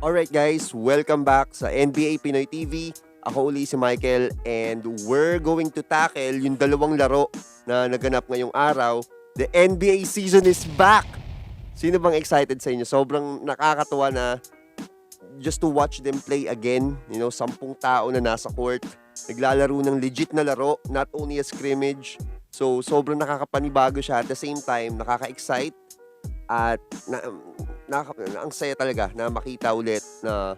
Alright guys, welcome back sa NBA Pinoy TV. Ako uli si Michael and we're going to tackle yung dalawang laro na naganap ngayong araw. The NBA season is back! Sino bang excited sa inyo? Sobrang nakakatuwa na just to watch them play again. 10 tao na nasa court. Naglalaro ng legit na laro, not only a scrimmage. So sobrang nakakapanibago siya. At the same time, nakaka-excite at ang saya talaga na makita ulit na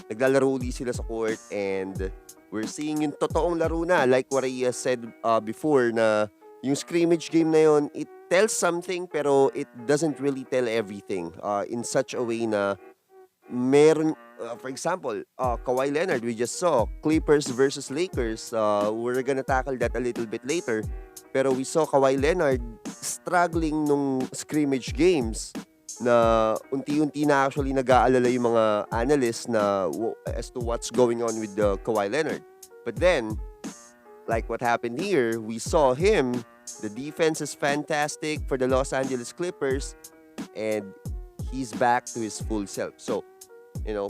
naglalaro ulit sila sa court and we're seeing yung totoong laro na, like what I said before, na yung scrimmage game na yon, it tells something pero it doesn't really tell everything in such a way na meron, for example, Kawhi Leonard, we just saw Clippers versus Lakers. We're gonna tackle that a little bit later, pero we saw Kawhi Leonard struggling nung scrimmage games na unti-unti na actually nag-aalala yung mga analysts na as to what's going on with Kawhi Leonard. But then, like what happened here, we saw him. The defense is fantastic for the Los Angeles Clippers and he's back to his full self. So,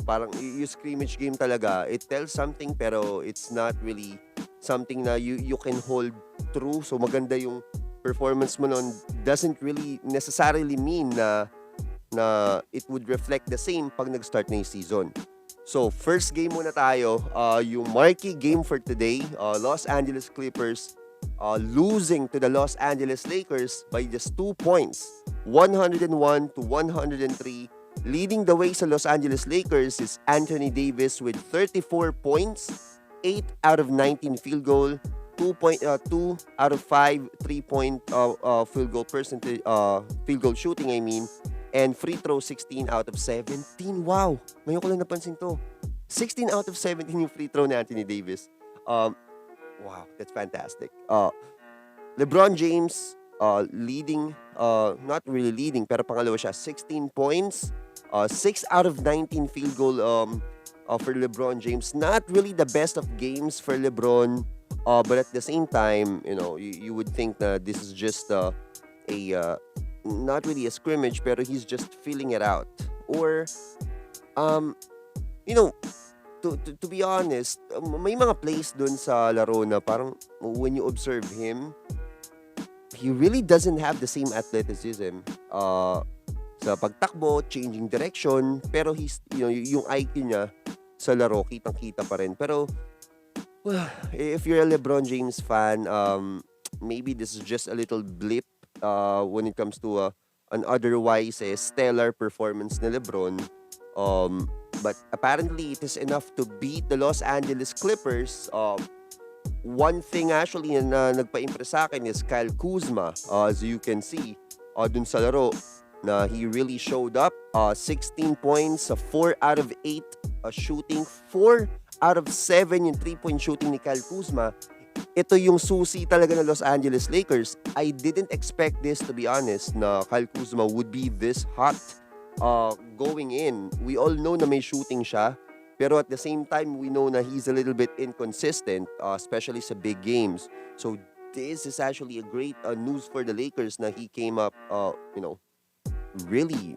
parang yung scrimmage game talaga, it tells something pero it's not really something na you can hold true. So, maganda yung performance mo nun doesn't really necessarily mean na it would reflect the same pag nag-start na yung season. So, first game muna tayo. Yung marquee game for today, Los Angeles Clippers losing to the Los Angeles Lakers by just 2 points, 101-103. Leading the way sa Los Angeles Lakers is Anthony Davis with 34 points, 8 out of 19 field goal, 2 out of 5 3-point field goal percentage, field goal shooting, and free throw 16 out of 17. Wow! Ngayon ko lang napansin to. 16 out of 17 yung free throw ni Anthony Davis. Wow, that's fantastic. LeBron James leading, not really leading, pero pangalawa siya. 16 points, 6 out of 19 field goal for LeBron James. Not really the best of games for LeBron, but at the same time, you would think that this is just not really a scrimmage, pero he's just feeling it out. Or, to be honest, may mga plays dun sa laro na parang when you observe him, he really doesn't have the same athleticism sa pagtakbo, changing direction, pero he's, yung IQ niya sa laro, kitang-kita pa rin. Pero, if you're a LeBron James fan, maybe this is just a little blip when it comes to an otherwise stellar performance ni LeBron. But apparently, it is enough to beat the Los Angeles Clippers. One thing actually na nagpa-impress sa akin is Kyle Kuzma. As you can see, dun sa laro, na he really showed up. 16 points, 4 out of 8 shooting, 4 out of 7 yung 3-point shooting ni Kyle Kuzma. Ito yung susi talaga ng Los Angeles Lakers. I didn't expect this, to be honest, na Kyle Kuzma would be this hot going in. We all know na may shooting siya, pero at the same time, we know na he's a little bit inconsistent, especially sa big games. So this is actually a great news for the Lakers na he came up, really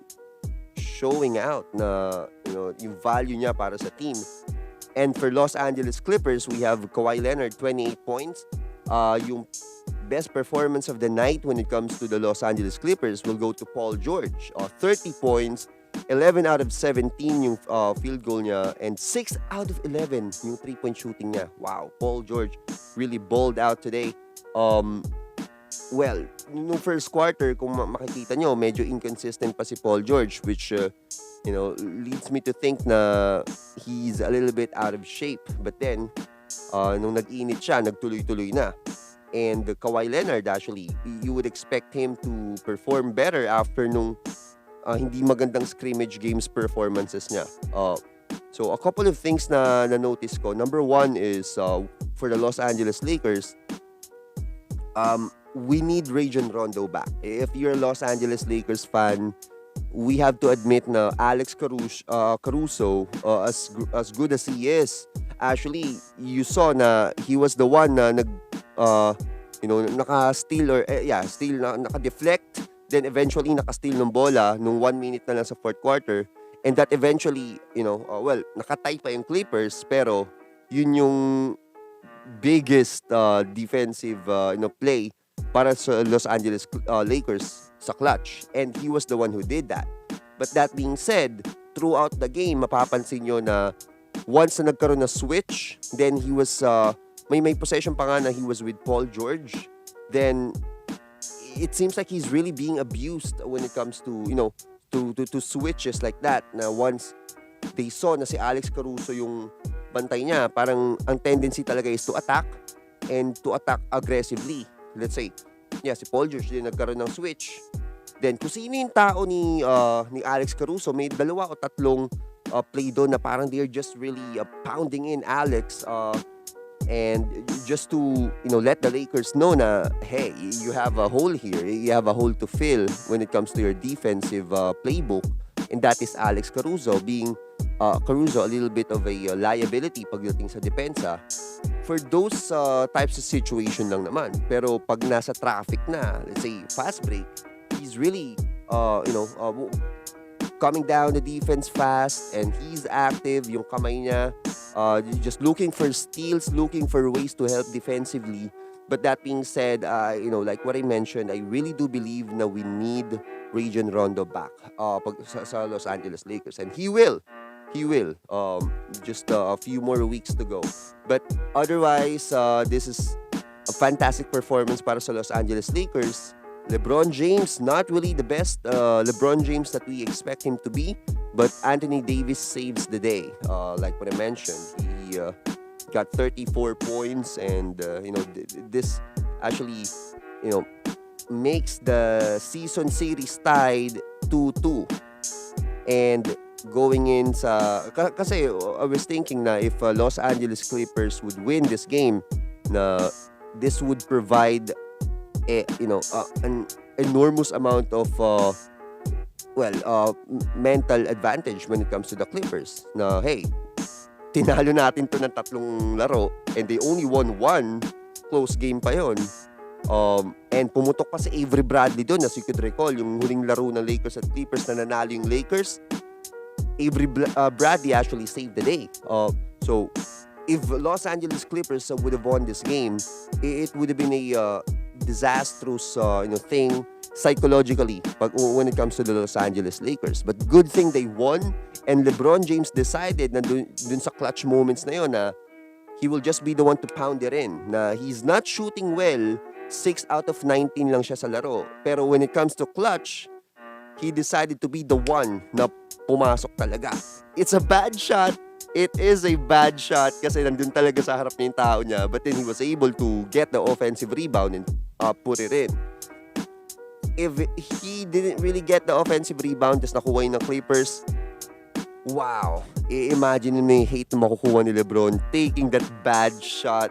showing out na yung value niya para sa team. And for Los Angeles Clippers, we have Kawhi Leonard, 28 points. Yung best performance of the night when it comes to the Los Angeles Clippers will go to Paul George. 30 points, 11 out of 17 yung field goal niya, and 6 out of 11 yung 3-point shooting niya. Wow, Paul George really balled out today. Well, nung first quarter, kung makikita nyo, medyo inconsistent pa si Paul George, which leads me to think na he's a little bit out of shape. But then, nung nag-init siya, nagtuloy-tuloy na. And Kawhi Leonard, actually, you would expect him to perform better after nung hindi magandang scrimmage games performances niya. So, a couple of things na notice ko. Number one is, for the Los Angeles Lakers, we need Rajon Rondo back. If you're a Los Angeles Lakers fan, we have to admit na Alex Caruso, as good as he is, actually, you saw na he was the one na naka-steal or steal, naka-deflect, then eventually naka-steal ng bola nung 1 minute na lang sa fourth quarter. And that eventually, nakatay pa yung Clippers, pero yun yung biggest defensive play para sa Los Angeles Lakers sa clutch. And he was the one who did that. But that being said, throughout the game, mapapansin nyo na once na nagkaroon na switch, then he was, may possession pa nga na he was with Paul George. Then, it seems like he's really being abused when it comes to, to switches like that. Na once they saw na si Alex Caruso yung bantay niya, parang ang tendency talaga is to attack and to attack aggressively. Let's say, si Paul George din nagkaroon ng switch. Then, kung sino yung tao ni Alex Caruso, may dalawa o tatlong play doon na parang they're just really pounding in Alex and just to, let the Lakers know na, hey, you have a hole here. You have a hole to fill when it comes to your defensive playbook. And that is Alex Caruso being Caruso a little bit of a liability pagdating sa depensa for those types of situation lang naman. Pero pag nasa traffic na, let's say fast break, he's really coming down the defense fast and he's active, yung kamay niya just looking for steals, looking for ways to help defensively. But that being said, like what I mentioned, I really do believe na we need Rajon Rondo back sa Los Angeles Lakers, and he will. Just a few more weeks to go. But otherwise, this is a fantastic performance para sa Los Angeles Lakers. LeBron James, not really the best LeBron James that we expect him to be, but Anthony Davis saves the day. Like what I mentioned, he got 34 points, and this actually makes the season series tied 2-2. And going in sa kasi I was thinking na if Los Angeles Clippers would win this game, na this would provide an enormous amount of mental advantage when it comes to the Clippers. Na hey, tinalo natin to ng 3 laro and they only won 1, close game pa yon. And pumutok pa si Avery Bradley doon, as you could recall, yung huling laro ng Lakers at Clippers na nanalo yung Lakers. Avery Bradley actually saved the day. So if Los Angeles Clippers would have won this game, it would have been a disastrous thing psychologically when it comes to the Los Angeles Lakers. But good thing they won, and LeBron James decided na dun sa clutch moments na yun na he will just be the one to pound it in. Na he's not shooting well, 6 out of 19 lang siya sa laro. Pero when it comes to clutch, he decided to be the one na pumasok talaga. It's a bad shot. It is a bad shot kasi nandun talaga sa harap niya yung tao niya. But then he was able to get the offensive rebound and put it in. If he didn't really get the offensive rebound, tas nakuha yung ng Clippers, wow. Imagine mo yung hate na makukuha ni LeBron taking that bad shot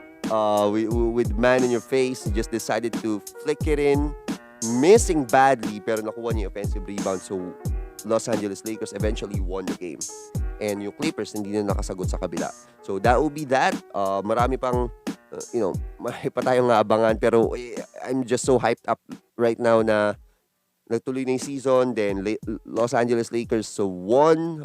with man in your face. He just decided to flick it in, missing badly, pero nakuha niya yung offensive rebound. So Los Angeles Lakers eventually won the game. And yung Clippers hindi na nakasagot sa kabila. So that will be that. Marami pang marami pa tayong abangan, pero I'm just so hyped up right now na nagtuloy na yung season. Then Los Angeles Lakers won,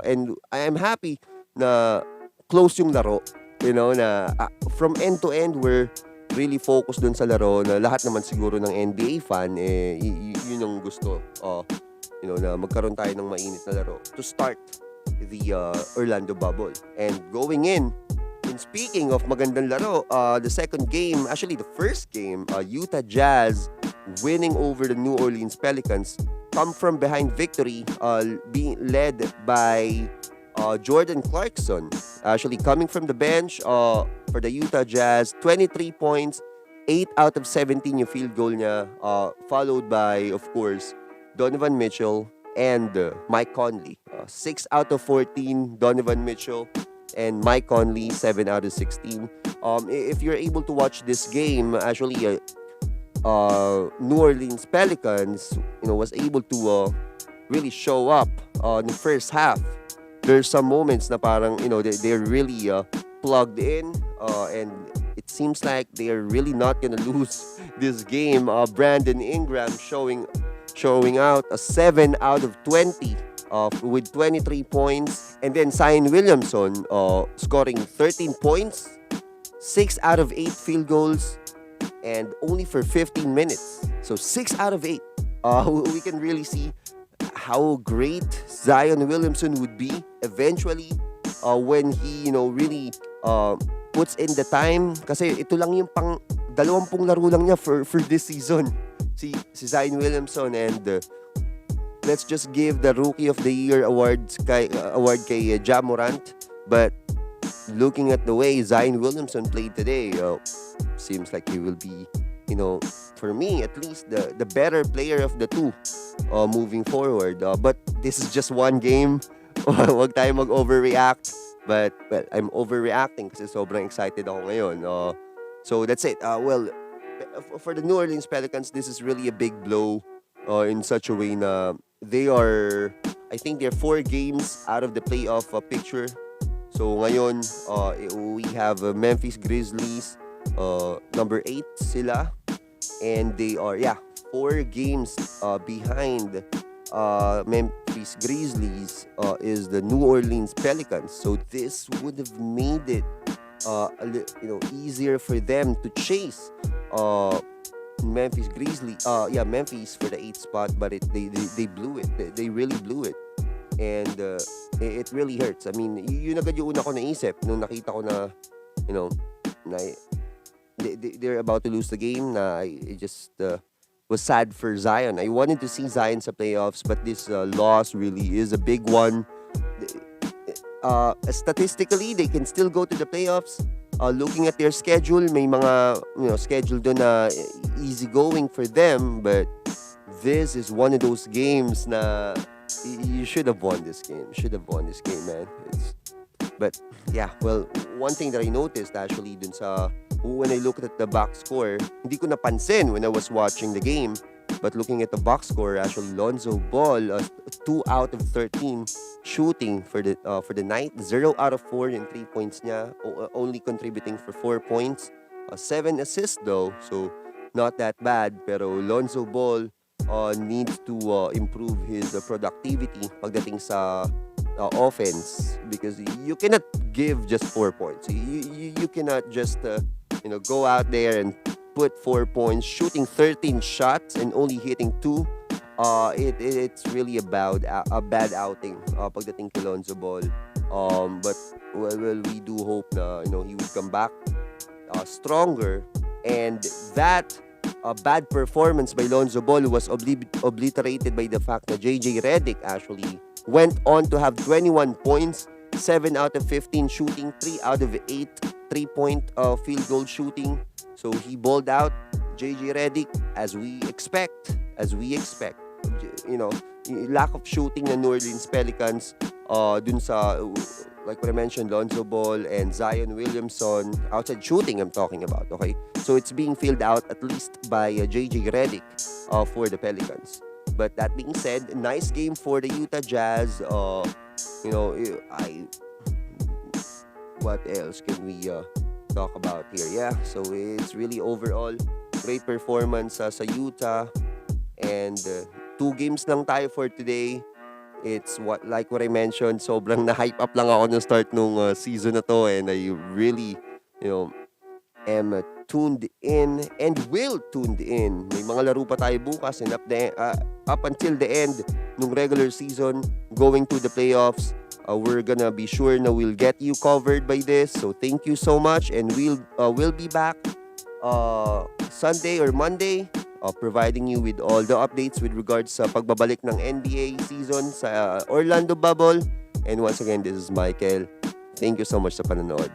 and I am happy na close yung laro. Na from end to end we're really focused dun sa laro, na lahat naman siguro ng NBA fan yun yung gusto. Na magkaroon tayo ng mainit na laro to start the Orlando bubble. And going in, and speaking of magandang laro, the second game, actually the first game, Utah Jazz winning over the New Orleans Pelicans, come from behind victory, being led by Jordan Clarkson, actually coming from the bench for the Utah Jazz. 23 points, 8 out of 17 yung field goal niya, followed by, of course, Donovan Mitchell and Mike Conley. 6 out of 14, Donovan Mitchell and Mike Conley, 7 out of 16. If you're able to watch this game, actually, New Orleans Pelicans, was able to really show up in the first half. There's some moments na parang, they're really plugged in, and it seems like they're really not gonna lose this game. Brandon Ingram showing out a 7 out of 20 with 23 points. And then Zion Williamson scoring 13 points, 6 out of 8 field goals, and only for 15 minutes. So 6 out of 8. We can really see how great Zion Williamson would be eventually when he, really puts in the time. Kasi ito lang yung pang 20 laro lang niya for this season. Si Zion Williamson, and let's just give the Rookie of the Year award kay Ja Morant. But looking at the way Zion Williamson played today, seems like he will be, for me at least, the better player of the two moving forward. But this is just one game. Huwag tayo mag-overreact. But, well, I'm overreacting kasi sobrang excited ako ngayon. So that's it. For the New Orleans Pelicans, this is really a big blow in such a way na I think they're 4 games out of the playoff picture. So ngayon, we have Memphis Grizzlies, number 8 sila. And they are, 4 games behind Memphis Grizzlies is the New Orleans Pelicans. So this would have made it easier for them to chase Memphis Grizzlies. Memphis for the 8th spot, but they blew it. They really blew it. And it really hurts. I mean, yun agad yung una ko naisip nung nakita ko na, na they're about to lose the game. Na I just was sad for Zion. I wanted to see Zion sa playoffs, but this loss really is a big one. Statistically, they can still go to the playoffs. Looking at their schedule, may mga schedule doon na easy going for them, but this is one of those games na you should have won this game. Man. But yeah, well, one thing that I noticed actually dun sa when I looked at the box score, hindi ko napansin when I was watching the game. But looking at the box score, actually Lonzo Ball, 2 out of 13 shooting for the night, 0 out of 4 in 3 points niya, only contributing for 4 points, 7 assists though, so not that bad. Pero Lonzo Ball needs to improve his productivity pagdating sa offense, because you cannot give just 4 points. You cannot just go out there and put 4 points, shooting 13 shots and only hitting 2. It's really a bad outing pagdating kay Lonzo Ball. But well, we do hope na he would come back stronger, and that bad performance by Lonzo Ball was obliterated by the fact that JJ Redick actually went on to have 21 points, 7 out of 15 shooting, 3 out of 8 3-point field goal shooting. So he balled out, JJ Redick, as we expect. Lack of shooting ng New Orleans Pelicans dun sa, like what I mentioned, Lonzo Ball and Zion Williamson. Outside shooting I'm talking about, okay? So it's being filled out at least by JJ Redick for the Pelicans. But that being said, nice game for the Utah Jazz. What else can we talk about here? Yeah, so it's really overall great performance sa Utah, and 2 games lang tayo for today. It's what I mentioned, sobrang na-hype up lang ako no start nung season na to, and I really am tuned in and will tuned in. May mga laro pa tayo bukas, and up until the end nung regular season, going to the playoffs. We're gonna be sure na we'll get you covered by this. So thank you so much, and we'll be back Sunday or Monday, providing you with all the updates with regards sa pagbabalik ng NBA season sa Orlando Bubble. And once again, this is Michael. Thank you so much sa panonood.